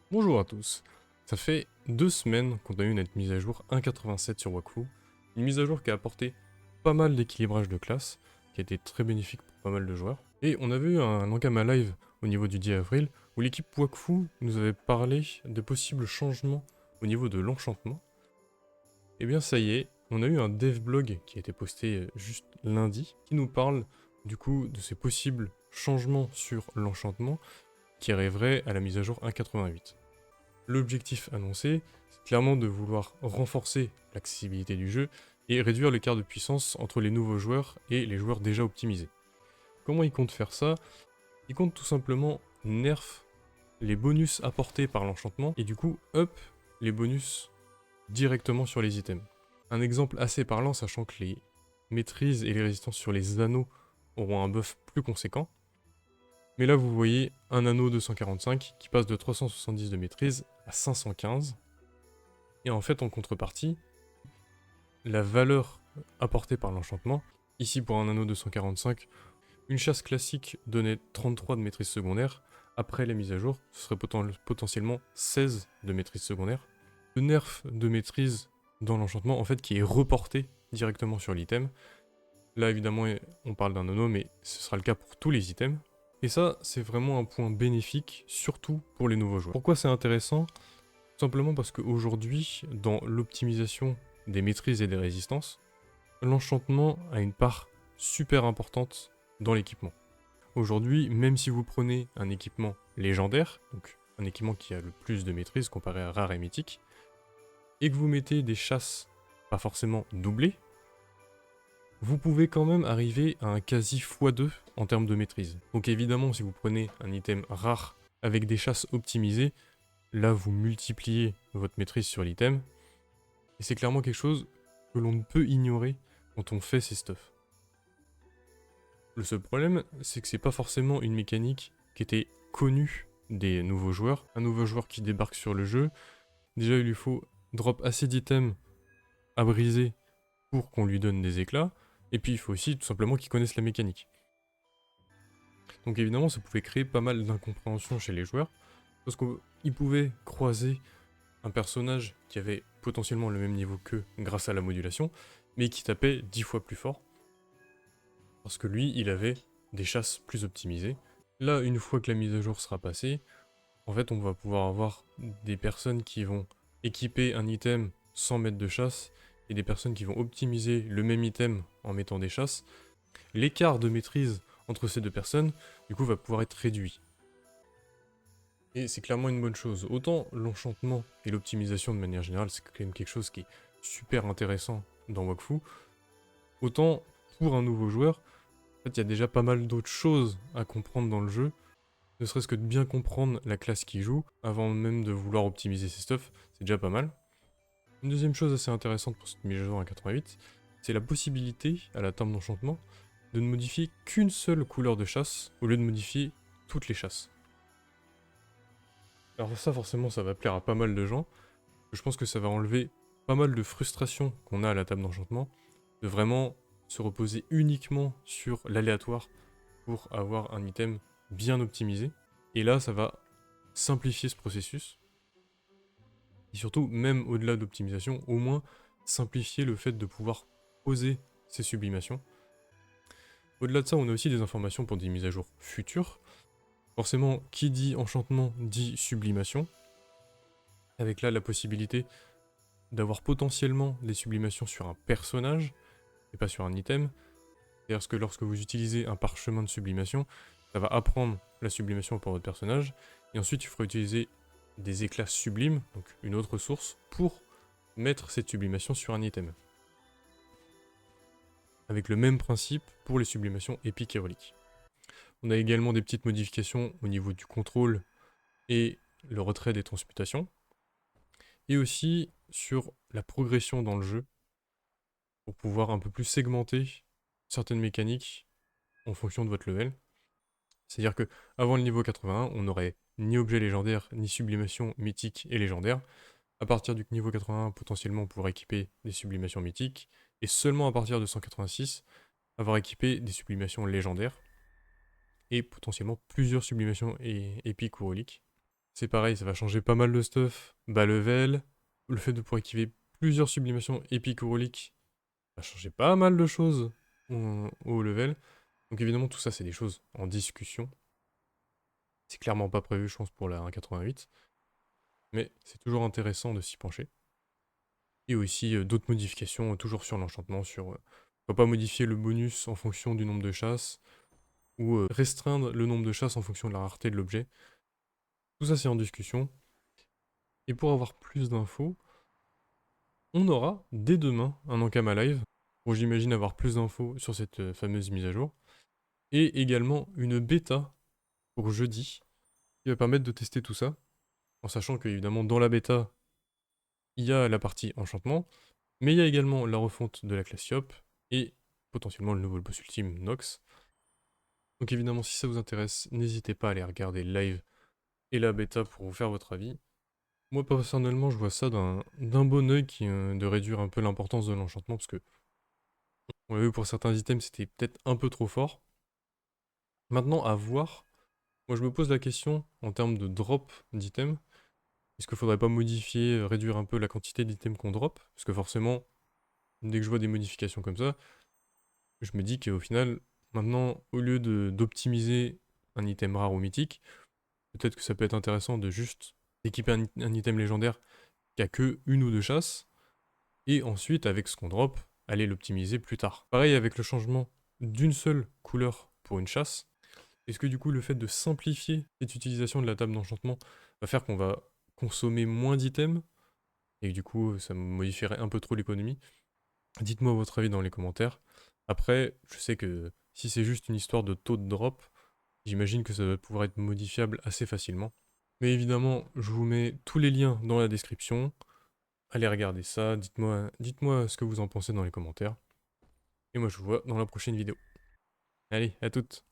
Bonjour à tous. Ça fait 2 semaines qu'on a eu notre mise à jour 1.87 sur Wakfu. Une mise à jour qui a apporté pas mal d'équilibrage de classe, qui a été très bénéfique pour pas mal de joueurs. Et on avait eu un Ankama Live au niveau du 10 avril, où l'équipe Wakfu nous avait parlé de possibles changements au niveau de l'enchantement. Et bien ça y est, on a eu un devblog qui a été posté juste lundi, qui nous parle du coup de ces possibles changements sur l'enchantement qui arriveraient à la mise à jour 1.88. L'objectif annoncé, c'est clairement de vouloir renforcer l'accessibilité du jeu et réduire l'écart de puissance entre les nouveaux joueurs et les joueurs déjà optimisés. Comment ils comptent faire ça? Ils comptent tout simplement nerf les bonus apportés par l'enchantement et du coup up les bonus directement sur les items. Un exemple assez parlant, sachant que les maîtrises et les résistances sur les anneaux auront un buff plus conséquent. Mais là, vous voyez un anneau 245 qui passe de 370 de maîtrise à 515. Et en fait, en contrepartie, la valeur apportée par l'enchantement, ici pour un anneau 245, une chasse classique donnait 33 de maîtrise secondaire. Après la mise à jour, ce serait potentiellement 16 de maîtrise secondaire. Le nerf de maîtrise dans l'enchantement, en fait, qui est reporté directement sur l'item. Là, évidemment, on parle d'un anneau, mais ce sera le cas pour tous les items. Et ça, c'est vraiment un point bénéfique, surtout pour les nouveaux joueurs. Pourquoi c'est intéressant? Tout simplement parce qu'aujourd'hui, dans l'optimisation des maîtrises et des résistances, l'enchantement a une part super importante dans l'équipement. Aujourd'hui, même si vous prenez un équipement légendaire, donc un équipement qui a le plus de maîtrise comparé à rare et mythique, et que vous mettez des chasses pas forcément doublées, vous pouvez quand même arriver à un quasi x2 en termes de maîtrise. Donc évidemment, si vous prenez un item rare avec des chasses optimisées, là vous multipliez votre maîtrise sur l'item, et c'est clairement quelque chose que l'on ne peut ignorer quand on fait ces stuffs. Le seul problème, c'est que c'est pas forcément une mécanique qui était connue des nouveaux joueurs. Un nouveau joueur qui débarque sur le jeu, déjà il lui faut drop assez d'items à briser pour qu'on lui donne des éclats, et puis il faut aussi tout simplement qu'il connaisse la mécanique. Donc évidemment ça pouvait créer pas mal d'incompréhension chez les joueurs, parce qu'ils pouvaient croiser un personnage qui avait potentiellement le même niveau qu'eux grâce à la modulation, mais qui tapait 10 fois plus fort, parce que lui, il avait des chasses plus optimisées. Là, une fois que la mise à jour sera passée, en fait, on va pouvoir avoir des personnes qui vont équiper un item sans mettre de chasse, et des personnes qui vont optimiser le même item en mettant des chasses. L'écart de maîtrise entre ces deux personnes, du coup, va pouvoir être réduit. Et c'est clairement une bonne chose. Autant l'enchantement et l'optimisation de manière générale, c'est quand même quelque chose qui est super intéressant dans Wakfu, autant pour un nouveau joueur, en fait, il y a déjà pas mal d'autres choses à comprendre dans le jeu, ne serait-ce que de bien comprendre la classe qui joue, avant même de vouloir optimiser ses stuffs, c'est déjà pas mal. Une deuxième chose assez intéressante pour cette mise à jour à 88, c'est la possibilité, à la table d'enchantement, de ne modifier qu'une seule couleur de chasse, au lieu de modifier toutes les chasses. Alors ça forcément ça va plaire à pas mal de gens, je pense que ça va enlever pas mal de frustration qu'on a à la table d'enchantement, de vraiment se reposer uniquement sur l'aléatoire pour avoir un item bien optimisé. Et là, ça va simplifier ce processus. Et surtout, même au-delà d'optimisation, au moins simplifier le fait de pouvoir poser ces sublimations. Au-delà de ça, on a aussi des informations pour des mises à jour futures. Forcément, qui dit enchantement dit sublimation. Avec là la possibilité d'avoir potentiellement des sublimations sur un personnage, et pas sur un item. C'est-à-dire que lorsque vous utilisez un parchemin de sublimation, ça va apprendre la sublimation pour votre personnage, et ensuite il faudra utiliser des éclats sublimes, donc une autre source, pour mettre cette sublimation sur un item. Avec le même principe pour les sublimations épiques et reliques. On a également des petites modifications au niveau du contrôle et le retrait des transmutations, et aussi sur la progression dans le jeu, pour pouvoir un peu plus segmenter certaines mécaniques en fonction de votre level. C'est-à-dire que avant le niveau 81, on n'aurait ni objet légendaire, ni sublimation mythique et légendaire. À partir du niveau 81, potentiellement, on pourra équiper des sublimations mythiques, et seulement à partir de 186, avoir équipé des sublimations légendaires, et potentiellement plusieurs sublimations épiques ou reliques. c'est pareil, ça va changer pas mal de stuff. Bas level, le fait de pouvoir activer plusieurs sublimations épiques ou reliques, va changer pas mal de choses au haut level. Donc évidemment, tout ça, c'est des choses en discussion. C'est clairement pas prévu, je pense, pour la 1.88. Mais c'est toujours intéressant de s'y pencher. Et aussi d'autres modifications, toujours sur l'enchantement, sur... on va pas modifier le bonus en fonction du nombre de chasses, ou restreindre le nombre de chasses en fonction de la rareté de l'objet. Tout ça, c'est en discussion. Et pour avoir plus d'infos, on aura dès demain un Ankama Live, pour j'imagine avoir plus d'infos sur cette fameuse mise à jour. Et également une bêta pour jeudi, qui va permettre de tester tout ça, en sachant qu'évidemment dans la bêta, il y a la partie enchantement, mais il y a également la refonte de la classe Yop, et potentiellement le nouveau boss ultime Nox. Donc évidemment si ça vous intéresse, n'hésitez pas à aller regarder le live et la bêta pour vous faire votre avis. Moi personnellement je vois ça d'un bon oeil de réduire un peu l'importance de l'enchantement, parce que on l'a vu pour certains items c'était peut-être un peu trop fort. Maintenant à voir, moi je me pose la question en termes de drop d'items. Est-ce qu'il faudrait pas modifier, réduire un peu la quantité d'items qu'on drop? Parce que forcément, dès que je vois des modifications comme ça, je me dis qu'au final, maintenant, au lieu d'optimiser un item rare ou mythique, peut-être que ça peut être intéressant de juste équiper un item légendaire qui a que une ou deux chasses, et ensuite, avec ce qu'on drop, aller l'optimiser plus tard. Pareil avec le changement d'une seule couleur pour une chasse. Est-ce que du coup, le fait de simplifier cette utilisation de la table d'enchantement va faire qu'on va consommer moins d'items, et que du coup ça modifierait un peu trop l'économie? Dites-moi votre avis dans les commentaires. Après, je sais que si c'est juste une histoire de taux de drop, j'imagine que ça doit pouvoir être modifiable assez facilement. Mais évidemment, je vous mets tous les liens dans la description. Allez regarder ça, dites-moi ce que vous en pensez dans les commentaires. Et moi je vous vois dans la prochaine vidéo. Allez, à toutes!